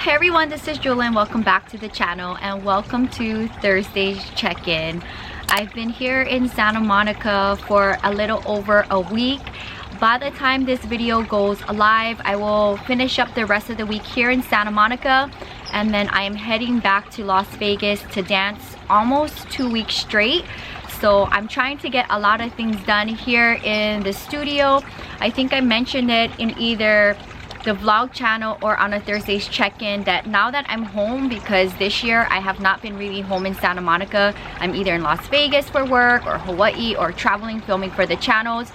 Hey everyone, this is Jewelyn. Welcome back to the channel and welcome to Thursday's check-in. I've been here in Santa Monica for a little over a week. By the time this video goes live, I will finish up the rest of the week here in Santa Monica, and then I am heading back to Las Vegas to dance almost 2 weeks straight. So I'm trying to get a lot of things done here in the studio. I think I mentioned it in either the vlog channel or on a Thursday's check-in that now that I'm home, because this year I have not been really home in Santa Monica, I'm either in Las Vegas for work or Hawaii or traveling filming for the channels.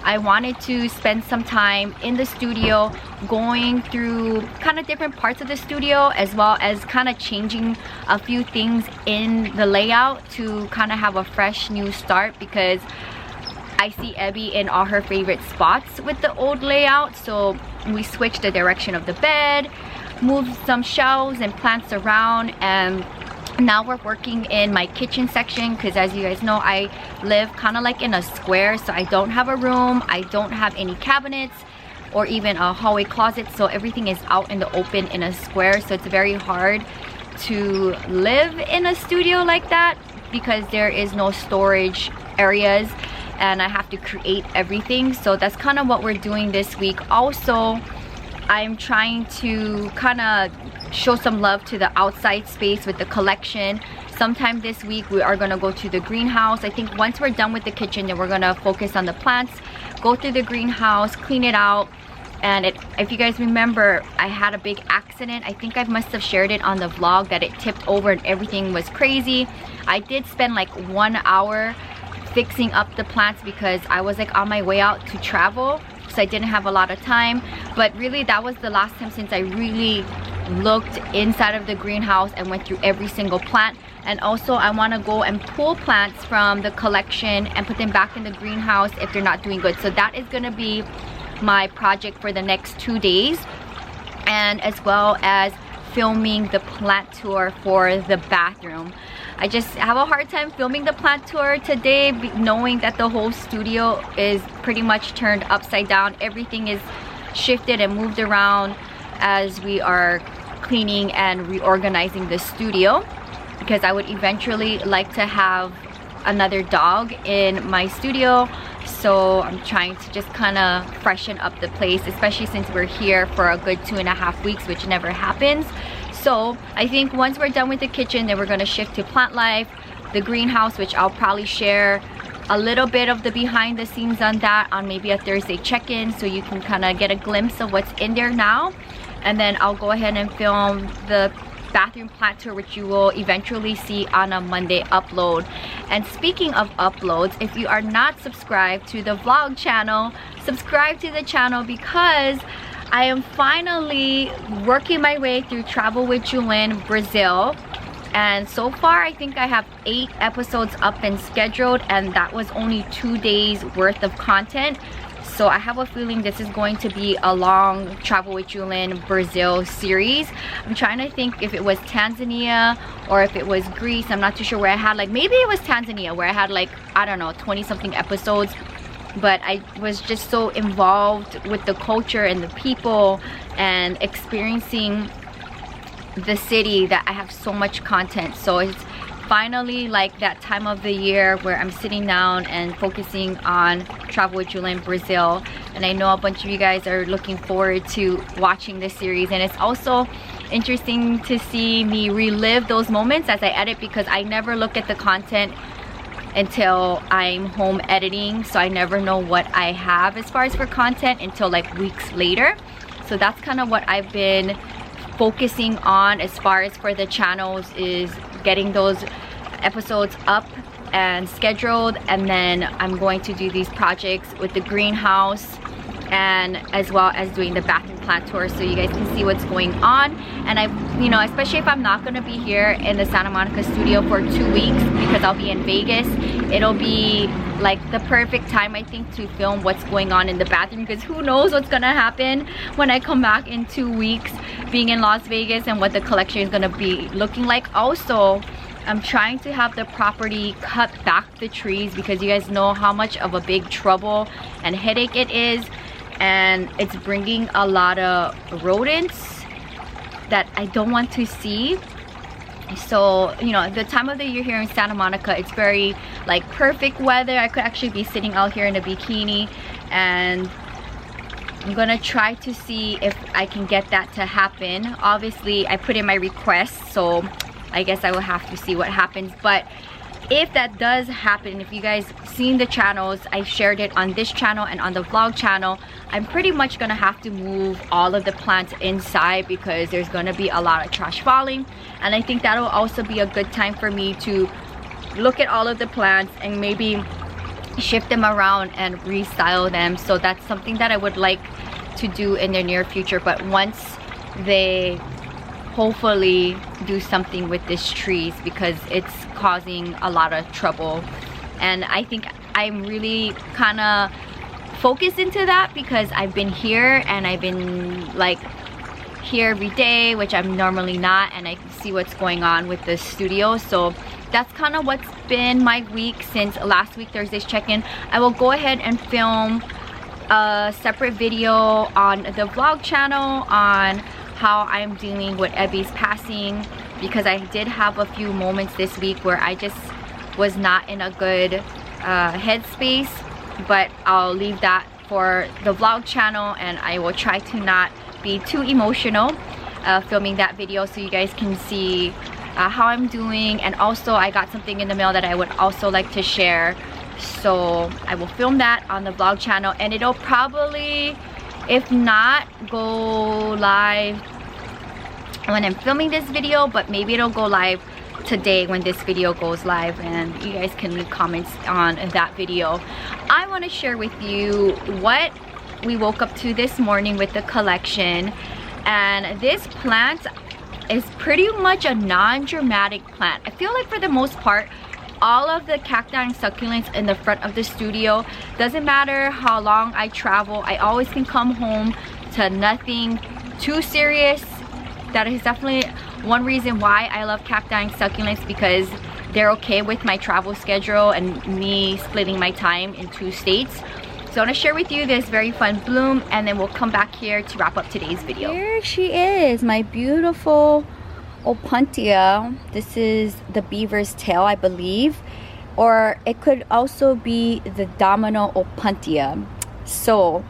I wanted to spend some time in the studio going through kind of different parts of the studio, as well as kind of changing a few things in the layout to kind of have a fresh new start, because I see Abby in all her favorite spots with the old layout. So we switched the direction of the bed, moved some shelves and plants around, and now we're working in my kitchen section, because as you guys know, I live kind of like in a square, so I don't have a room, I don't have any cabinets or even a hallway closet, so everything is out in the open in a square. So it's very hard to live in a studio like that because there is no storage areas and I have to create everything. So that's kind of what we're doing this week. Also, I'm trying to kind of show some love to the outside space with the collection. Sometime this week we are gonna go to the greenhouse. I think once we're done with the kitchen, then we're gonna focus on the plants, go through the greenhouse, clean it out. And if you guys remember, I had a big accident. I think I must have shared it on the vlog that it tipped over and everything was crazy. I did spend like 1 hour fixing up the plants because I was like on my way out to travel, so I didn't have a lot of time. But really that was the last time since I really looked inside of the greenhouse and went through every single plant. And also I want to go and pull plants from the collection and put them back in the greenhouse if they're not doing good. So that is going to be my project for the next 2 days, and as well as filming the plant tour for the bathroom. I just have a hard time filming the plant tour today, knowing that the whole studio is pretty much turned upside down. Everything is shifted and moved around as we are cleaning and reorganizing the studio, because I would eventually like to have another dog in my studio. So I'm trying to just kind of freshen up the place, especially since we're here for a good 2.5 weeks, which never happens. So I think once we're done with the kitchen, then we're going to shift to plant life, the greenhouse, which I'll probably share a little bit of the behind the scenes on that on maybe a Thursday check-in, so you can kind of get a glimpse of what's in there now. And then I'll go ahead and film the bathroom plant tour, which you will eventually see on a Monday upload. And speaking of uploads, if you are not subscribed to the vlog channel, subscribe to the channel, because I am finally working my way through Travel with Jewelyn Brazil, and so far I think I have 8 episodes up and scheduled, and that was only 2 days worth of content. So I have a feeling this is going to be a long Travel with Jewelyn Brazil series. I'm trying to think if it was Tanzania or if it was Greece. I'm not too sure where I had, like, maybe it was Tanzania where I had like, I don't know, 20 something episodes. But I was just so involved with the culture and the people and experiencing the city that I have so much content. So it's finally like that time of the year where I'm sitting down and focusing on Travel with Jewelyn Brazil. And I know a bunch of you guys are looking forward to watching this series, and it's also interesting to see me relive those moments as I edit, because I never look at the content until I'm home editing, so I never know what I have as far as for content until like weeks later. So that's kind of what I've been focusing on as far as for the channels, is getting those episodes up and scheduled, and then I'm going to do these projects with the greenhouse and as well as doing the bathroom plant tour, so you guys can see what's going on. And I, you know, especially if I'm not going to be here in the Santa Monica studio for 2 weeks because I'll be in Vegas, it'll be like the perfect time, I think, to film what's going on in the bathroom, because who knows what's gonna happen when I come back in 2 weeks being in Las Vegas and what the collection is gonna be looking like. Also, I'm trying to have the property cut back the trees, because you guys know how much of a big trouble and headache it is, and it's bringing a lot of rodents that I don't want to see. So, you know, the time of the year here in Santa Monica, it's very like perfect weather. I could actually be sitting out here in a bikini, and I'm gonna try to see if I can get that to happen. Obviously, I put in my request, so I guess I will have to see what happens. But if that does happen, if you guys seen the channels, I shared it on this channel and on the vlog channel, I'm pretty much gonna have to move all of the plants inside because there's gonna be a lot of trash falling. And I think that'll also be a good time for me to look at all of the plants and maybe shift them around and restyle them. So that's something that I would like to do in the near future. But once they hopefully do something with these trees, because it's causing a lot of trouble, and I think I'm really kind of focused into that because I've been here and I've been like here every day, which I'm normally not, and I can see what's going on with the studio. So that's kind of what's been my week since last week Thursday's check-in. I will go ahead and film a separate video on the vlog channel on how I'm dealing with Ebby's passing, because I did have a few moments this week where I just was not in a good headspace. But I'll leave that for the vlog channel, and I will try to not be too emotional filming that video, so you guys can see how I'm doing. And also I got something in the mail that I would also like to share, so I will film that on the vlog channel, and it'll probably, if not go live when I'm filming this video, but maybe it'll go live today when this video goes live, and you guys can leave comments on that video. I want to share with you what we woke up to this morning with the collection. And this plant is pretty much a non-dramatic plant. I feel like for the most part, all of the cacti and succulents in the front of the studio, doesn't matter how long I travel, I always can come home to nothing too serious. That is definitely one reason why I love cacti and succulents, because they're okay with my travel schedule and me splitting my time in 2 states. So I want to share with you this very fun bloom, and then we'll come back here to wrap up today's video. Here she is, my beautiful Opuntia. This is the beaver's tail, I believe, or it could also be the domino Opuntia. So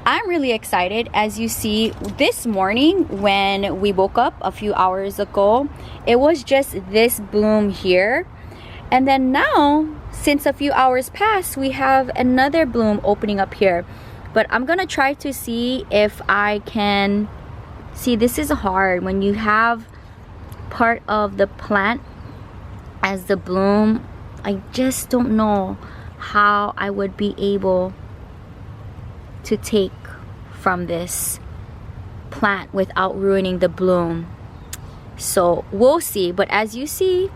I'm really excited. As you see, this morning when we woke up a few hours ago, it was just this bloom here, and then now, since a few hours passed, we have another bloom opening up here. But I'm gonna try to see if I can see. This is hard when you have part of the plant as the bloom. I just don't know how I would be able to take from this plant without ruining the bloom. So we'll see. But as you see,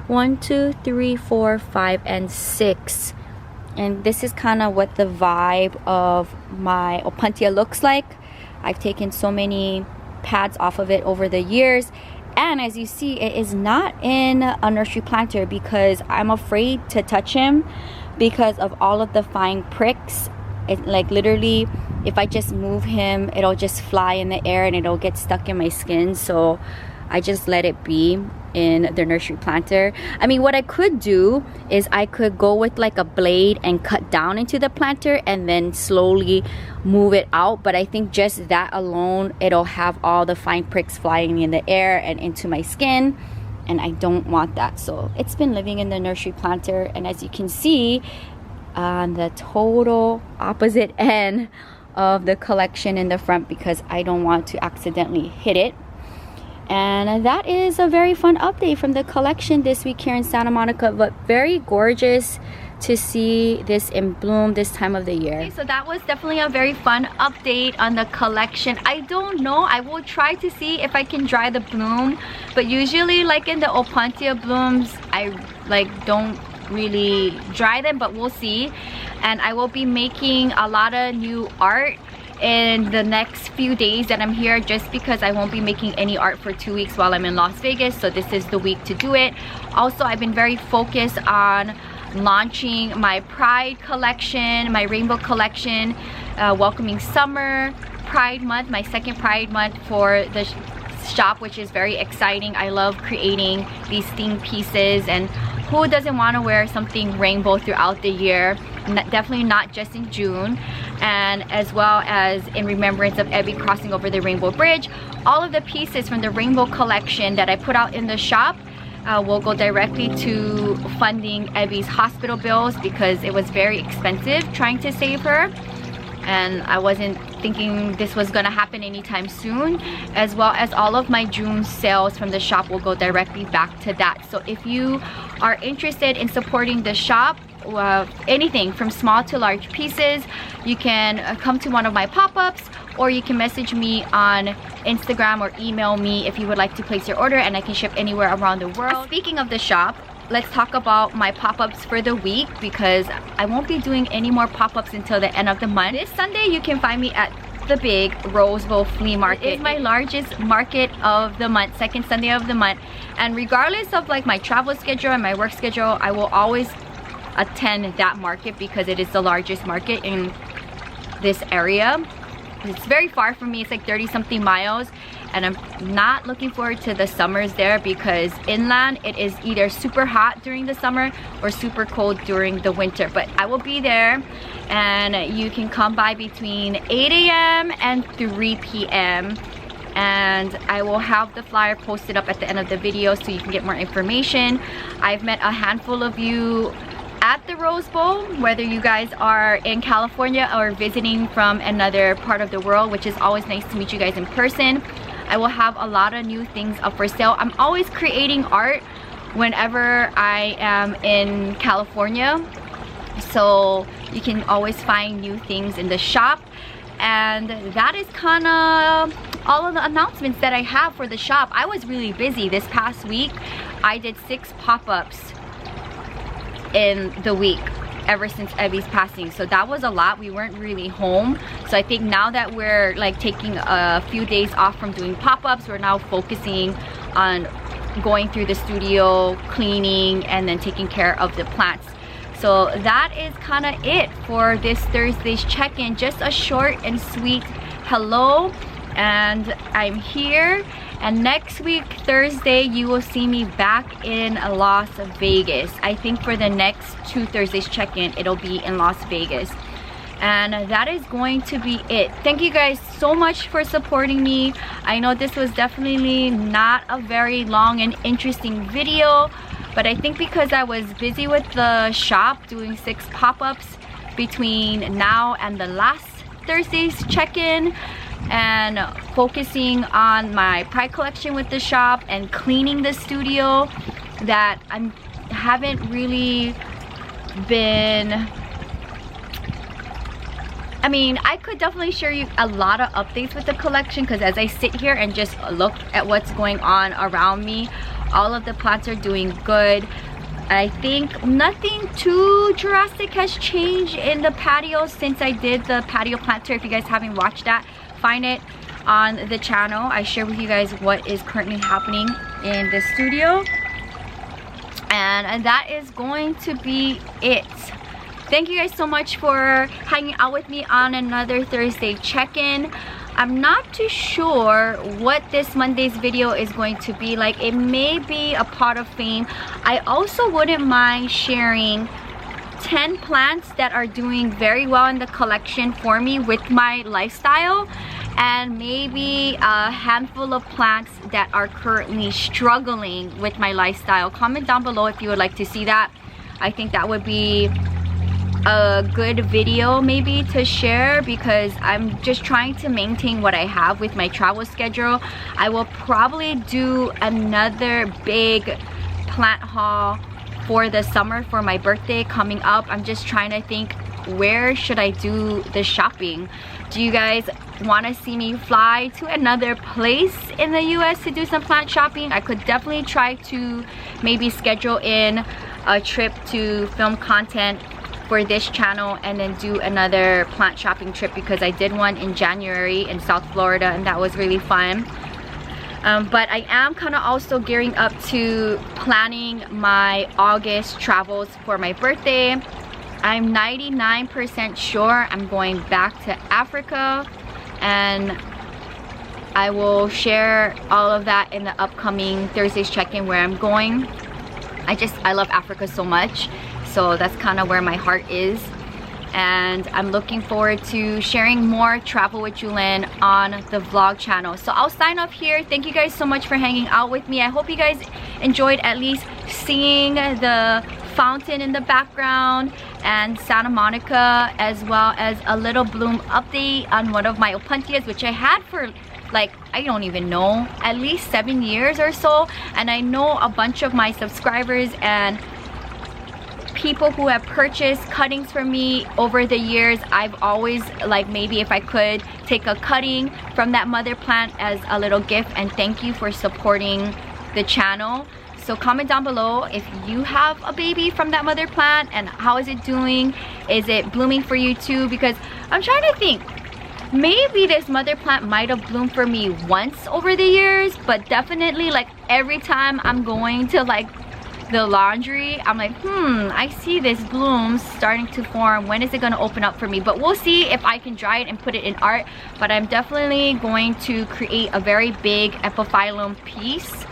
1, 2, 3, 4, 5, and 6, and this is kind of what the vibe of my Opuntia looks like. I've taken so many pads off of it over the years, and as you see, it is not in a nursery planter because I'm afraid to touch him because of all of the fine pricks. It, like, literally, if I just move him, it'll just fly in the air and it'll get stuck in my skin. So I just let it be in the nursery planter. I mean, what I could do is I could go with like a blade and cut down into the planter and then slowly move it out. But I think just that alone, it'll have all the fine pricks flying in the air and into my skin, and I don't want that. So it's been living in the nursery planter, and as you can see, on the total opposite end of the collection in the front, because I don't want to accidentally hit it. And that is a very fun update from the collection this week here in Santa Monica, but very gorgeous to see this in bloom this time of the year. Okay, so that was definitely a very fun update on the collection. I don't know, I will try to see if I can dry the bloom, but usually like in the Opuntia blooms, I like don't really dry them, but we'll see. And I will be making a lot of new art in the next few days that I'm here, just because I won't be making any art for 2 weeks while I'm in Las Vegas. So this is the week to do it. Also, I've been very focused on launching my Pride collection, my rainbow collection, welcoming summer, Pride month, my second Pride month for the shop, which is very exciting. I love creating these theme pieces, and who doesn't want to wear something rainbow throughout the year? Definitely not just in June. And as well as in remembrance of Evie crossing over the Rainbow Bridge, all of the pieces from the rainbow collection that I put out in the shop will go directly to funding Evie's hospital bills, because it was very expensive trying to save her, and I wasn't thinking this was gonna happen anytime soon. As well as all of my June sales from the shop will go directly back to that. So if you are interested in supporting the shop, anything from small to large pieces, you can come to one of my pop-ups, or you can message me on Instagram or email me if you would like to place your order, and I can ship anywhere around the world. Speaking of the shop, let's talk about my pop-ups for the week, because I won't be doing any more pop-ups until the end of the month. This Sunday you can find me at the big Roseville Flea Market. It is my largest market of the month, second Sunday of the month, and regardless of like my travel schedule and my work schedule, I will always attend that market because it is the largest market in this area. It's very far from me. It's like 30 something miles, and I'm not looking forward to the summers there, because inland it is either super hot during the summer or super cold during the winter. But I will be there, and you can come by between 8 a.m. and 3 p.m. and I will have the flyer posted up at the end of the video so you can get more information. I've met a handful of you at the Rose Bowl, whether you guys are in California or visiting from another part of the world, which is always nice to meet you guys in person. I will have a lot of new things up for sale. I'm always creating art whenever I am in California, so you can always find new things in the shop. And that is kind of all of the announcements that I have for the shop. I was really busy this past week. I did 6 pop-ups in the week ever since Evie's passing, so that was a lot. We weren't really home, so I think now that we're like taking a few days off from doing pop-ups, we're now focusing on going through the studio, cleaning, and then taking care of the plants. So that is kind of it for this Thursday's check-in. Just a short and sweet hello, and I'm here. And next week, Thursday, you will see me back in Las Vegas. I think for the next 2 Thursdays check-in, it'll be in Las Vegas. And that is going to be it. Thank you guys so much for supporting me. I know this was definitely not a very long and interesting video, but I think because I was busy with the shop doing 6 pop-ups between now and the last Thursday's check-in, and focusing on my pride collection with the shop and cleaning the studio, that I haven't really been, I mean, I could definitely share you a lot of updates with the collection, because as I sit here and just look at what's going on around me, all of the plants are doing good. I think nothing too drastic has changed in the patio since I did the patio plant tour. If you guys haven't watched that, find it on the channel. I share with you guys what is currently happening in the studio, and that is going to be it. Thank you guys so much for hanging out with me on another Thursday check-in. I'm not too sure what this Monday's video is going to be like. It may be a pot of fame. I also wouldn't mind sharing 10 plants that are doing very well in the collection for me with my lifestyle, and maybe a handful of plants that are currently struggling with my lifestyle. Comment down below if you would like to see that. I think that would be a good video maybe to share, because I'm just trying to maintain what I have with my travel schedule. I will probably do another big plant haul for the summer for my birthday coming up. I'm just trying to think, where should I do the shopping? Do you guys want to see me fly to another place in the US to do some plant shopping? I could definitely try to maybe schedule in a trip to film content for this channel and then do another plant shopping trip, because I did one in January in South Florida and that was really fun. But I am kind of also gearing up to planning my August travels for my birthday. I'm 99% sure I'm going back to Africa, and I will share all of that in the upcoming Thursday's check-in where I'm going. I love Africa so much, so that's kind of where my heart is. And I'm looking forward to sharing more travel with Jewelyn on the vlog channel. So I'll sign off here. Thank you guys so much for hanging out with me. I hope you guys enjoyed at least seeing the fountain in the background and Santa Monica, as well as a little bloom update on one of my opuntias, which I had for like, I don't even know, at least 7 years or so. And I know a bunch of my subscribers and people who have purchased cuttings from me over the years, I've always, like, maybe if I could take a cutting from that mother plant as a little gift, and thank you for supporting the channel. So comment down below if you have a baby from that mother plant and how is it doing. Is it blooming for you too? Because I'm trying to think, maybe this mother plant might have bloomed for me once over the years, but definitely like every time I'm going to like the laundry, I'm like, I see this blooms starting to form. When is it going to open up for me? But we'll see if I can dry it and put it in art. But I'm definitely going to create a very big epiphyllum piece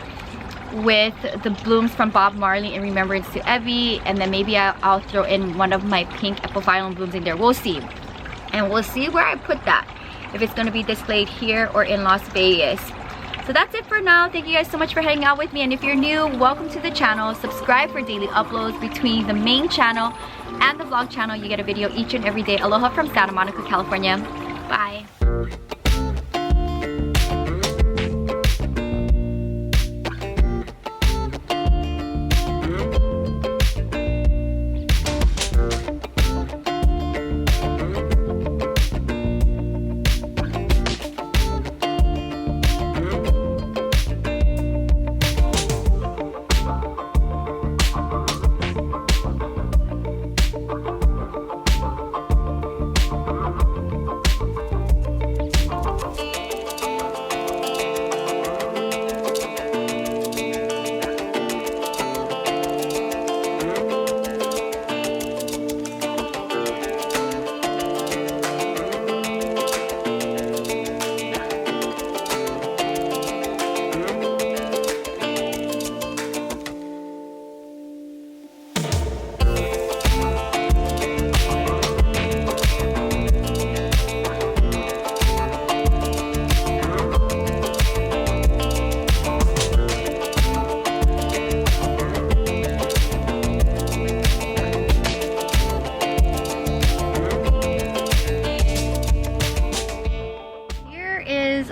with the blooms from Bob Marley in remembrance to Evie, and then maybe I'll throw in one of my pink epiphyllum blooms in there. We'll see. And we'll see where I put that, if it's going to be displayed here or in Las Vegas. So that's it for now. Thank you guys so much for hanging out with me, and if you're new, welcome to the channel. Subscribe for daily uploads between the main channel and the vlog channel. You get a video each and every day. Aloha from Santa Monica, California. Bye.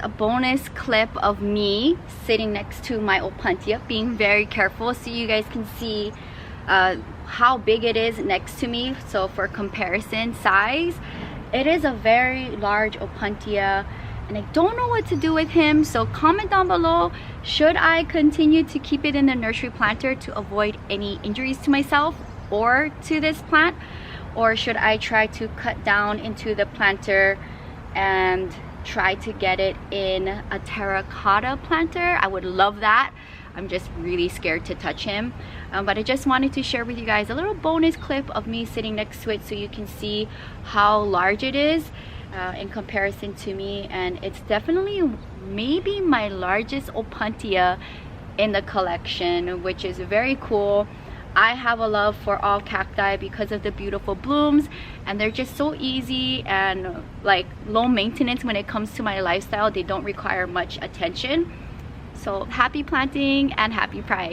A bonus clip of me sitting next to my opuntia, being very careful so you guys can see how big it is next to me. So for comparison size, it is a very large opuntia, and I don't know what to do with him. So comment down below, should I continue to keep it in the nursery planter to avoid any injuries to myself or to this plant, or should I try to cut down into the planter and try to get it in a terracotta planter? I would love that. I'm just really scared to touch him, but I just wanted to share with you guys a little bonus clip of me sitting next to it so you can see how large it is in comparison to me. And it's definitely maybe my largest opuntia in the collection, which is very cool. I have a love for all cacti because of the beautiful blooms, and they're just so easy and like low maintenance when it comes to my lifestyle. They don't require much attention. So happy planting and happy pride.